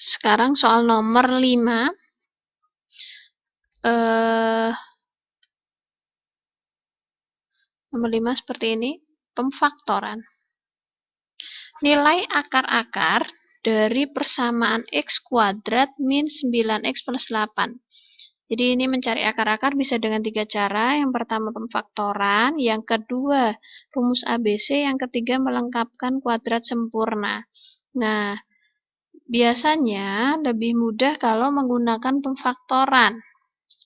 Sekarang soal nomor 5. Nomor 5 seperti ini. Pemfaktoran. Nilai akar-akar dari persamaan x kuadrat min 9x plus 8. Jadi ini mencari akar-akar bisa dengan 3 cara. Yang pertama pemfaktoran, yang kedua rumus ABC, yang ketiga melengkapkan kuadrat sempurna. Nah, biasanya lebih mudah kalau menggunakan pemfaktoran.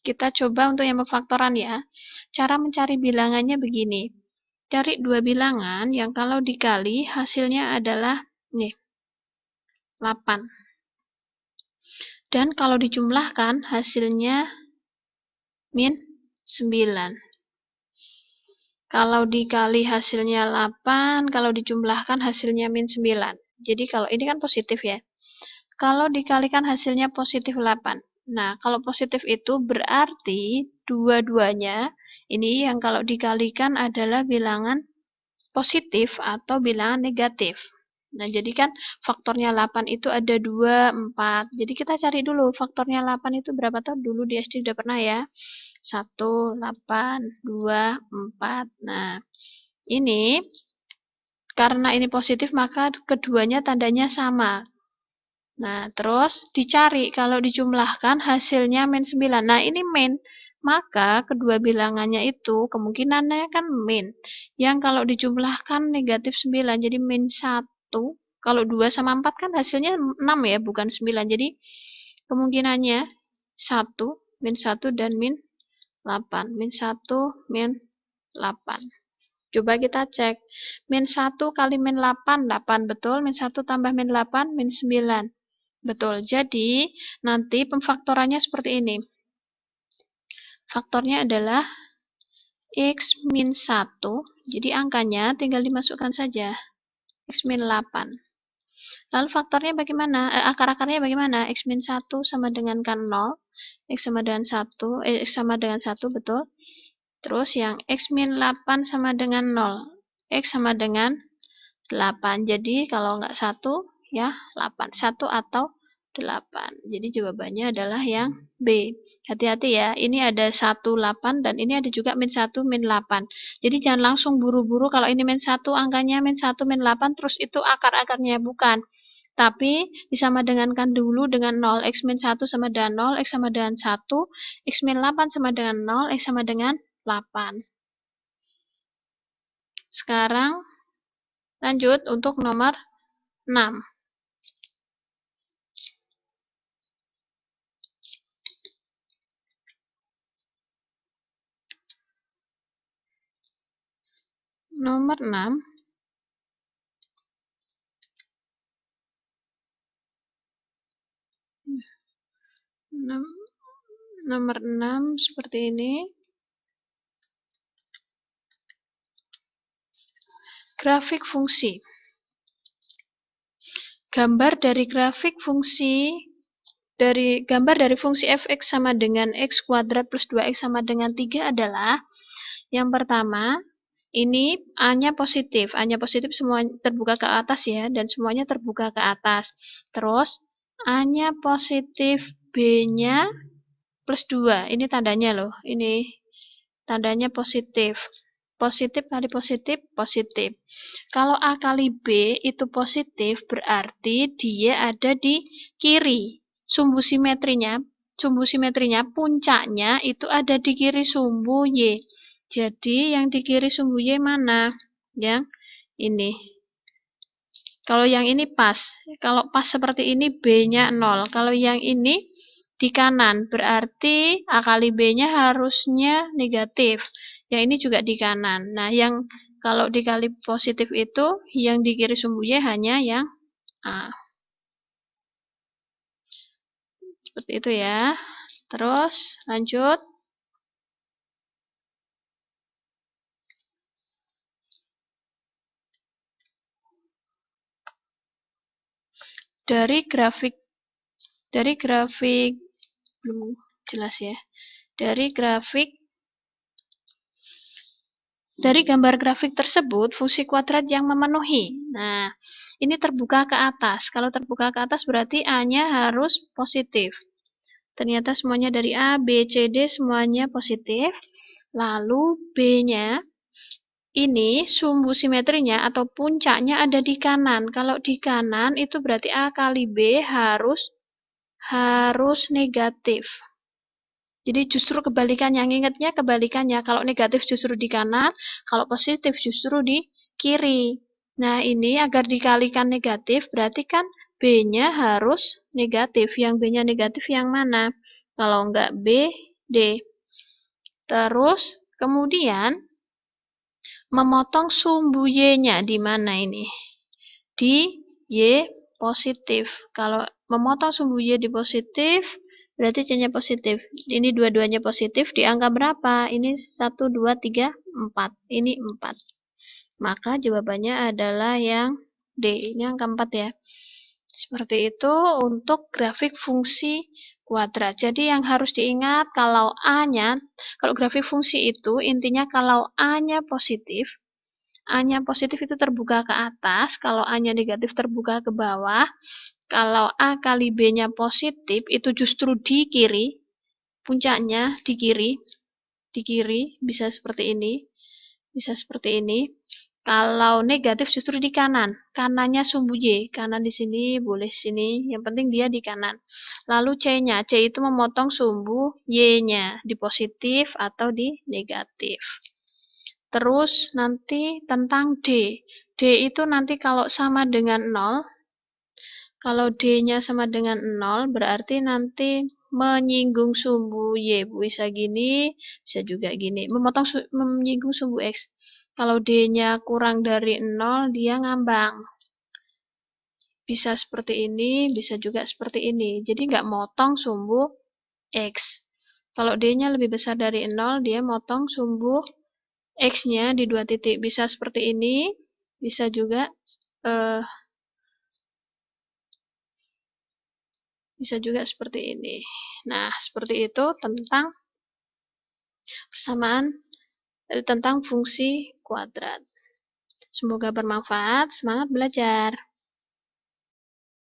Kita coba untuk yang pemfaktoran ya. Cara mencari bilangannya begini. Cari dua bilangan yang kalau dikali hasilnya adalah nih, 8. Dan kalau dijumlahkan hasilnya min 9. Kalau dikali hasilnya 8, kalau dijumlahkan hasilnya min 9. Jadi kalau ini kan positif ya. Kalau dikalikan hasilnya positif 8. Nah, kalau positif itu berarti dua-duanya ini yang kalau dikalikan adalah bilangan positif atau bilangan negatif. Nah, jadi kan faktornya 8 itu ada 2, 4. Jadi kita cari dulu faktornya 8 itu berapa tuh? Dulu di SD udah pernah ya. 1, 8, 2, 4. Nah, ini karena ini positif maka keduanya tandanya sama. Nah, terus dicari kalau dijumlahkan hasilnya min 9. Nah, ini min. Maka kedua bilangannya itu kemungkinannya kan min. Yang kalau dijumlahkan negatif 9. Jadi min 1. Kalau 2 sama 4 kan hasilnya 6 ya, bukan 9. Jadi kemungkinannya 1, min 1 dan min 8. Min 1, min 8. Coba kita cek. Min 1 kali min 8, 8 betul. Min 1 tambah min 8, min 9. Betul, jadi nanti pemfaktorannya seperti ini. Faktornya adalah x min 1, jadi angkanya tinggal dimasukkan saja, x min 8. Lalu faktornya bagaimana? Akar-akarnya bagaimana? X min 1 sama dengan kan 0, x sama dengan 1, x sama dengan 1, betul. Terus yang x min 8 sama dengan 0, x sama dengan 8. Jadi kalau nggak 1, ya 8. 1 atau 8. Jadi jawabannya adalah yang B. Hati-hati ya, ini ada 1, 8, dan ini ada juga min 1, min 8. Jadi jangan langsung buru-buru kalau ini min 1, angkanya min 1, min 8, terus itu akar-akarnya, bukan. Tapi disamadengankan dulu dengan 0, x min 1 sama dengan 0, x sama dengan 1, x min 8 sama dengan 0, x sama dengan 8. Sekarang lanjut untuk nomor 6. Nomor 6. Nomor 6 seperti ini. Grafik fungsi. Gambar dari fungsi fx sama dengan x kuadrat plus 2x sama dengan 3 adalah yang pertama, ini A-nya positif. A-nya positif semua terbuka ke atas ya, dan semuanya terbuka ke atas. Terus A-nya positif, B-nya plus 2. Ini tandanya loh. Ini tandanya positif. Positif kali positif, positif. Kalau A kali B itu positif, berarti dia ada di kiri. Sumbu simetrinya, puncaknya itu ada di kiri sumbu Y. Jadi yang di kiri sumbu Y mana? Yang ini. Kalau yang ini pas. Kalau pas seperti ini B-nya 0. Kalau yang ini di kanan, berarti A kali B-nya harusnya negatif. Yang ini juga di kanan. Nah, yang kalau dikali positif itu, yang di kiri sumbu Y hanya yang A. Seperti itu ya. Terus, lanjut. Dari grafik belum jelas ya. Dari gambar grafik tersebut, fungsi kuadrat yang memenuhi. Nah, Ini terbuka ke atas. Kalau terbuka ke atas berarti A-nya harus positif. Ternyata semuanya dari A, B, C, D semuanya positif. Lalu B-nya ini sumbu simetrinya atau puncaknya ada di kanan. Kalau di kanan itu berarti A kali B harus negatif. Jadi justru kebalikannya, ingatnya kebalikannya. Kalau negatif justru di kanan, kalau positif justru di kiri. Nah, ini agar dikalikan negatif, berarti kan B-nya harus negatif. Yang B-nya negatif yang mana? Kalau enggak B, D. Terus, kemudian memotong sumbu Y-nya di mana ini? Di Y positif. Kalau memotong sumbu Y di positif, berarti C-nya positif. Ini dua-duanya positif. Di angka berapa? Ini 1, 2, 3, 4. Ini 4. Maka jawabannya adalah yang D. Ini angka 4 ya. Seperti itu untuk grafik fungsi kuadrat. Jadi yang harus diingat kalau kalau grafik fungsi itu intinya kalau A-nya positif, A-nya positif itu terbuka ke atas, kalau A-nya negatif terbuka ke bawah. Kalau A kali B-nya positif, itu justru di kiri, puncaknya di kiri, bisa seperti ini, bisa seperti ini. Kalau negatif justru di kanan, kanannya sumbu Y, kanan di sini, boleh sini, yang penting dia di kanan. Lalu C-nya, C itu memotong sumbu Y-nya, di positif atau di negatif. Terus nanti tentang D. D itu nanti kalau sama dengan 0, kalau D-nya sama dengan 0, berarti nanti menyinggung sumbu Y. Bisa gini, bisa juga gini. Menyinggung sumbu X. Kalau D-nya kurang dari 0, dia ngambang. Bisa seperti ini, bisa juga seperti ini. Jadi nggak motong sumbu X. Kalau D-nya lebih besar dari 0, dia motong sumbu X-nya di 2 titik. Bisa seperti ini, bisa juga seperti ini. Nah, seperti itu tentang persamaan tentang fungsi kuadrat. Semoga bermanfaat. Semangat belajar!